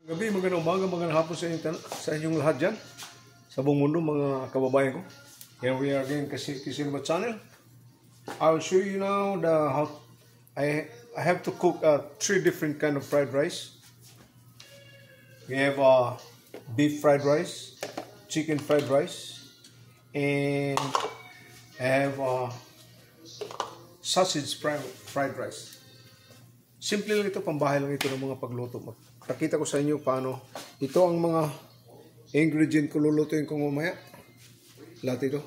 Gabi, magandang umaga, magandang hapon sa inyong lahat dyan. Sa buong mundo, mga kababayan ko. Here we are again, Kisinma Channel. I'll show you now how I have to cook 3 different kind of fried rice. We have beef fried rice, chicken fried rice, and I have sausage fried rice. Simple lang ito, pambahay lang ito ng mga pagluto. Pakita ko sa inyo paano. Ito ang mga ingredient ko lulutuin ko mamaya. Lahat ito.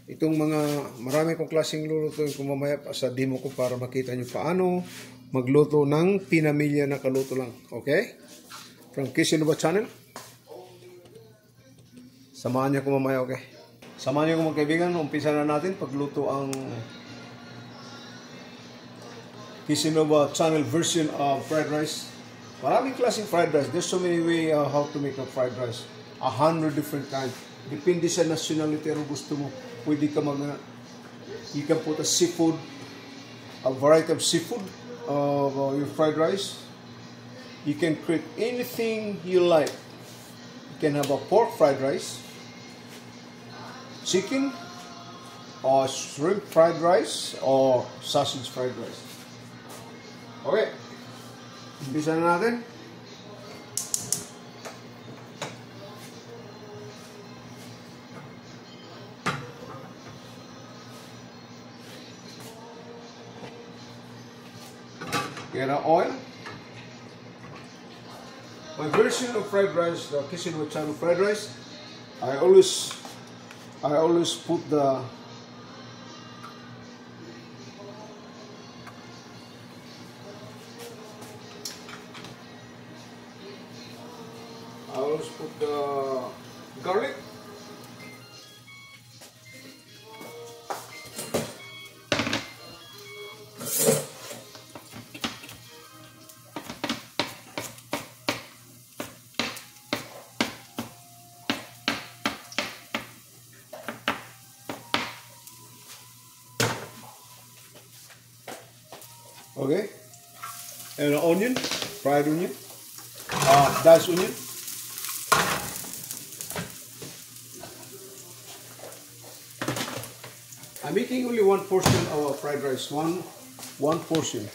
Itong mga marami kong klaseng lulutuin ko mamaya sa demo ko para makita nyo paano magluto ng pinamilya na kaluto lang. Okay? From Kisinma Channel. Samahan niyo ko mamaya, okay? Samahan niyo ko mga kaibigan. Umpisa na natin pagluto ang Kisinma Channel version of fried rice. Maraming klaseng fried rice. There's so many ways how to make a fried rice. 100 different kinds. Depende sa nationality ang gusto mo. Pwede ka you can put a seafood, a variety of seafood of your fried rice. You can create anything you like. You can have a pork fried rice, chicken, or shrimp fried rice, or sausage fried rice. Okay, umpisa na natin. Get our oil. My version of fried rice, the Kisinma Channel fried rice, I always put the garlic. Okay, and an onion, fried onion, diced onion. I'm making only one portion of fried rice, one portion.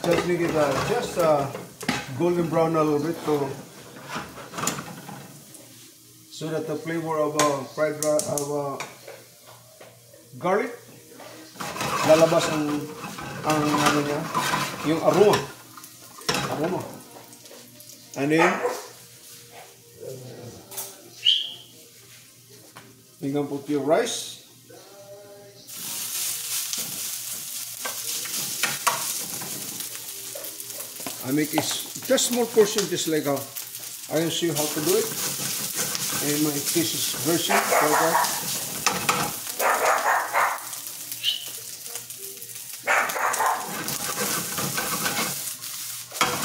Just make it golden brown a little bit so that the flavor of fried rice of garlic lalabas ang ano niya, yung aroma. And then you can put your rice. I make a just small portion, just like how I will show you how to do it in my Kisses version.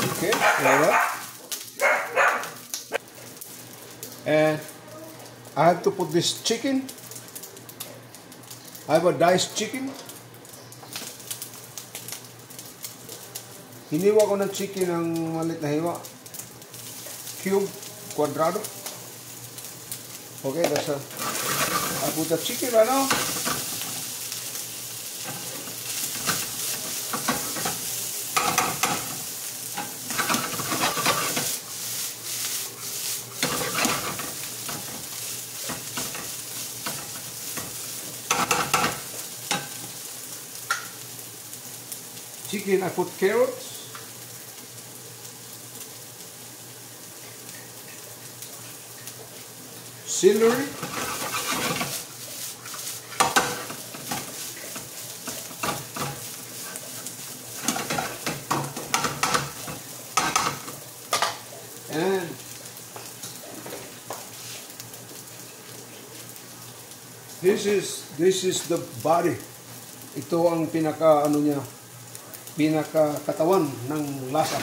Okay, like that. And I have to put this chicken. I have a diced chicken. Hiniwa ko ng chicken ng maliit na hiwa. Cube, quadrado. Okay, that's I put the chicken right now. Chicken, I put carrots. Celery, and This is the body. Ito ang pinaka ano niya, pinaka katawan ng lasa.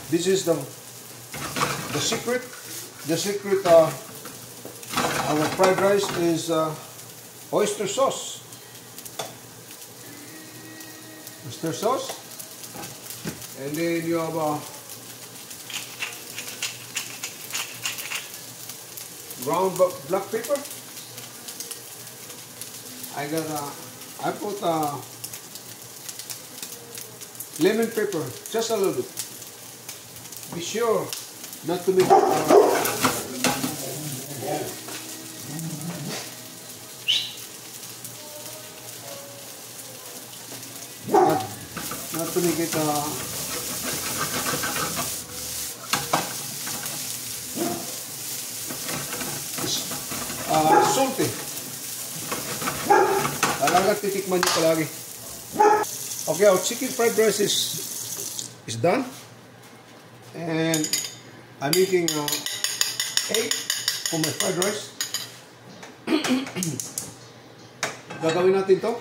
This is the secret. The secret of our fried rice is oyster sauce. Oyster sauce. And then you have ground black pepper. I put lemon pepper, just a little bit. Be sure not to make not to make it salty. Talaga titikman nyo palagi. Okay, our chicken fried rice is done. And I'm making egg for my fried rice. Gagawin natin to.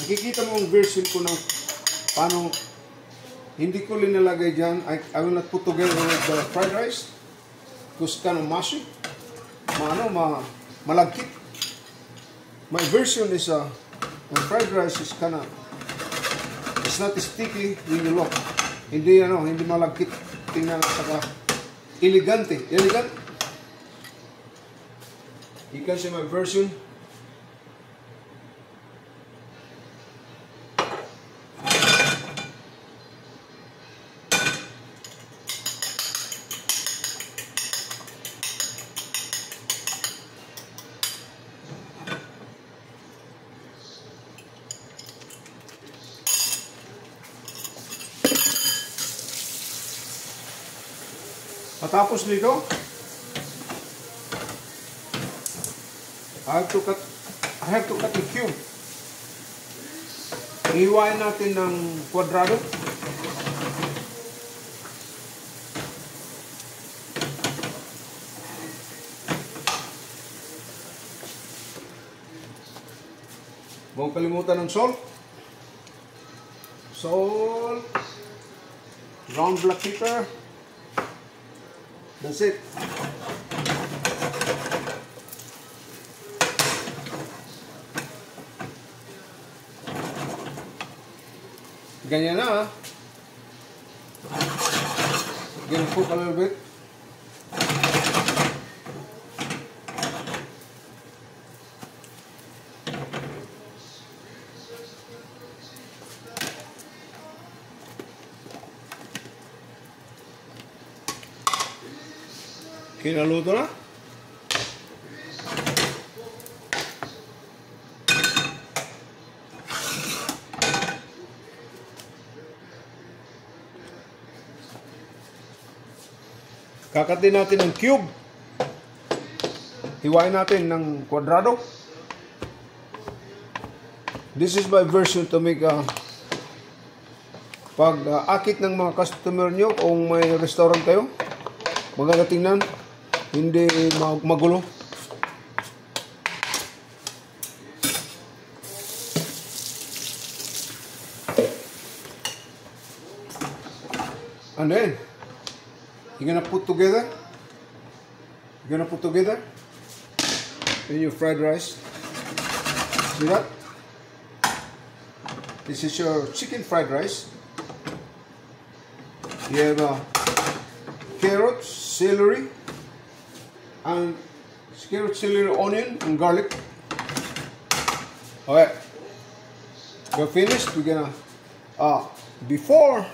Nakikita mo ang version ko ng paano hindi ko linalagay dyan. I will not put together with the fried rice because kind of mushy. Malagkit. My version is my fried rice is kind of, it's not sticky when you look. Hindi malagkit. Tingnan saka elegante. Elegant. You can see my version. Matapos nito, I have to cut the cube. Ihiwain natin ng kwadrado. Huwag kalimutan ng salt. Salt. Ground black pepper. That's it. Ganyan na. Gonna cook a little bit. Kinaluto na. Kakatin natin ng cube. Hiwain natin ng kwadrado. This is my version to make pag akit ng mga customer nyo kung may restaurant kayo, maganda tingnan. Hindi magulo. And then you're gonna put together in your fried rice. See that? This is your chicken fried rice. You have carrots, celery, and carrot, celery, onion, and garlic. Alright, we're finished. We're gonna before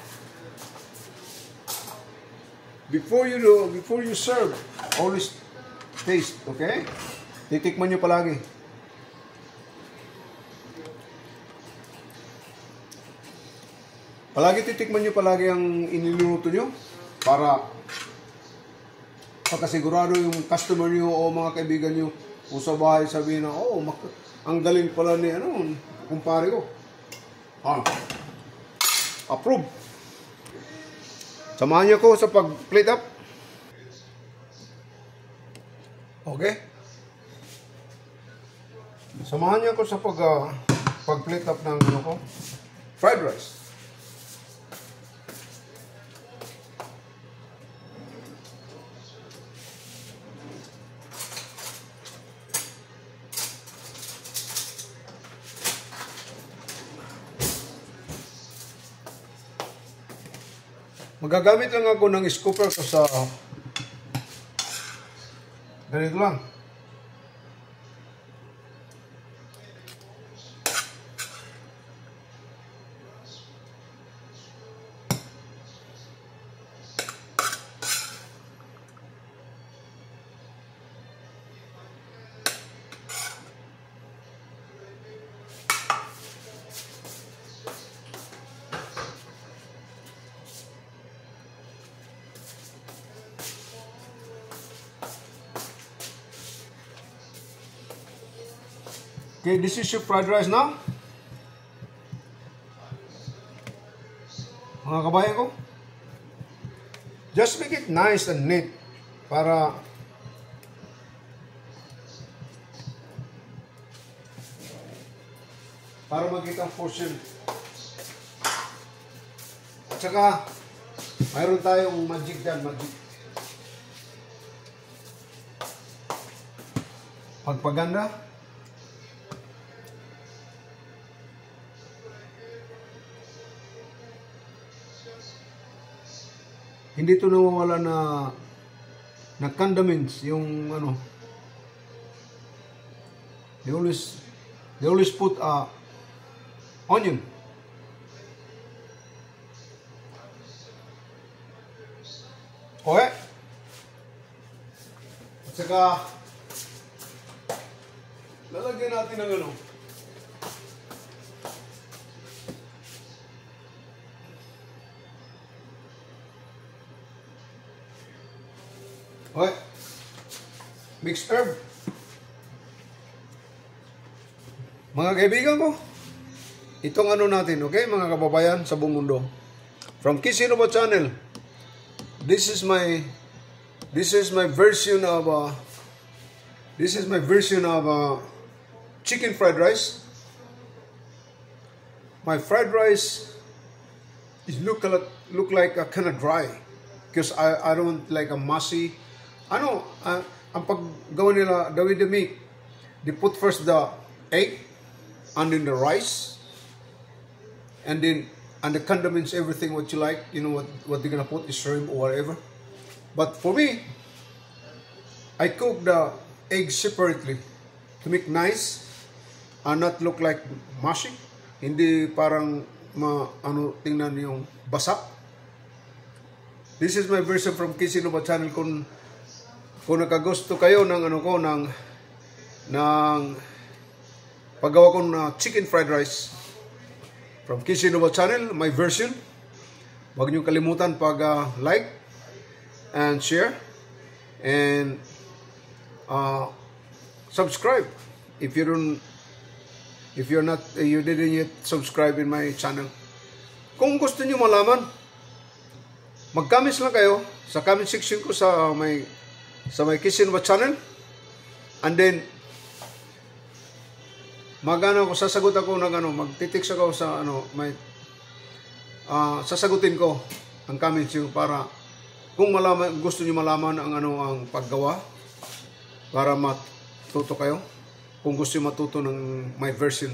you serve, always taste, okay? Titikman nyo palagi. Titikman nyo palagi ang iniluluto nyo para pagkasigurado yung customer nyo o mga kaibigan nyo o sa bahay sabihin na, oh, ang galing pala ni kumpare ko. Approve. Samahan niyo ko sa pag-plate up. Okay? Samahan niyo ako sa pag-plate up ng ano ko, fried rice. Magagamit lang ako ng scooper ko sa ganito lang. Okay, this is your fried rice now. Mga kabayan ko, just make it nice and neat para makita ang portion. At saka, mayroon tayong magic dyan, magic. Pagpaganda. Hindi ito nawawala na condiments, yung ano. They always put onion. Okay. At saka lalagyan natin ng ano. Okay. Mixed herb. Mga kaibigan ko, itong ano natin, okay, mga kababayan sa buong mundo. From Kisinova Channel, this is my version of chicken fried rice. My fried rice is look like a kind of dry because I don't like a mushy. Ano, ang paggawa nila, with the meat, they put first the egg, and then the rice, and the condiments, everything what you like, you know what they're gonna put, is shrimp or whatever. But for me, I cook the eggs separately to make nice and not look like mushy. Hindi parang tingnan yung basak. This is my version from Kisinova Channel. Kung nakagusto kayo ng ng paggawa ko ng chicken fried rice from Kisinova Channel, my version, huwag niyo kalimutan like and share and subscribe if you didn't yet subscribe in my channel. Kung gusto niyo malaman, mag-comments lang kayo sa comment section ko sa may Kisinova Channel, and then sasagot ako ng magtitext ako sa sasagutin ko ang comments niyo para kung gusto niyo malaman ang paggawa para matuto kayo, kung gusto niyo matuto ng my version.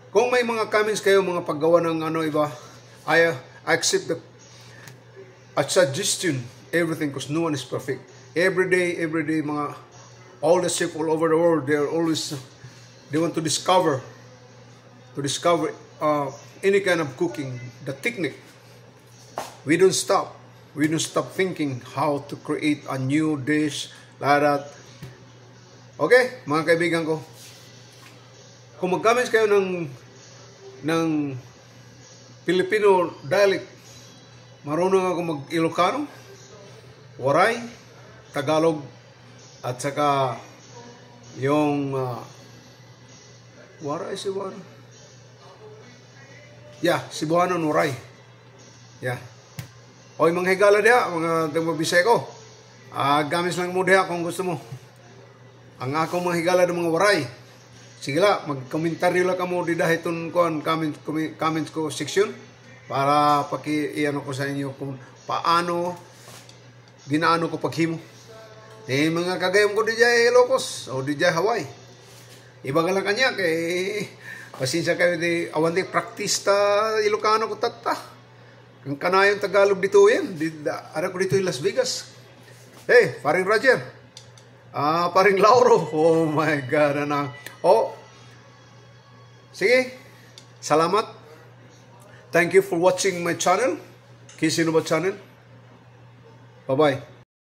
Kung may mga comments kayo, mga paggawa ng iba, I accept a suggestion, everything, because no one is perfect. Every day, all the chefs all over the world, they want to discover any kind of cooking, the technique. We don't stop thinking how to create a new dish like that. Okay, mga kaibigan ko, kung mag-comments kayo ng Filipino dialect, marunong ako mag-Ilocano, Waray, Tagalog, at saka yung Waray, Cebuano. Yeah, Cebuano, Waray. Yeah. Oy, mga higala diha, mga Bisay ko. Gamis lang mo diha kung gusto mo. Ang akong mga higala ng mga Waray. Sige la, mag-komentaryo lang kamo di dahil itong comments ko section para iano ko sa inyo kung paano ginaano ko paghimo. Mga kagayom ko di jay Ilocos o di jay Hawaii. Iba ka lang kanya kay pasensya kayo di awan di practice ta Ilocano ko tata. Kung kanayong Tagalog dito yan. Ara ko dito in Las Vegas. Hey, paring Roger. Paring Lauro. Oh my God. Sige. Salamat. Thank you for watching my channel. Kisinubot channel. Bye-bye.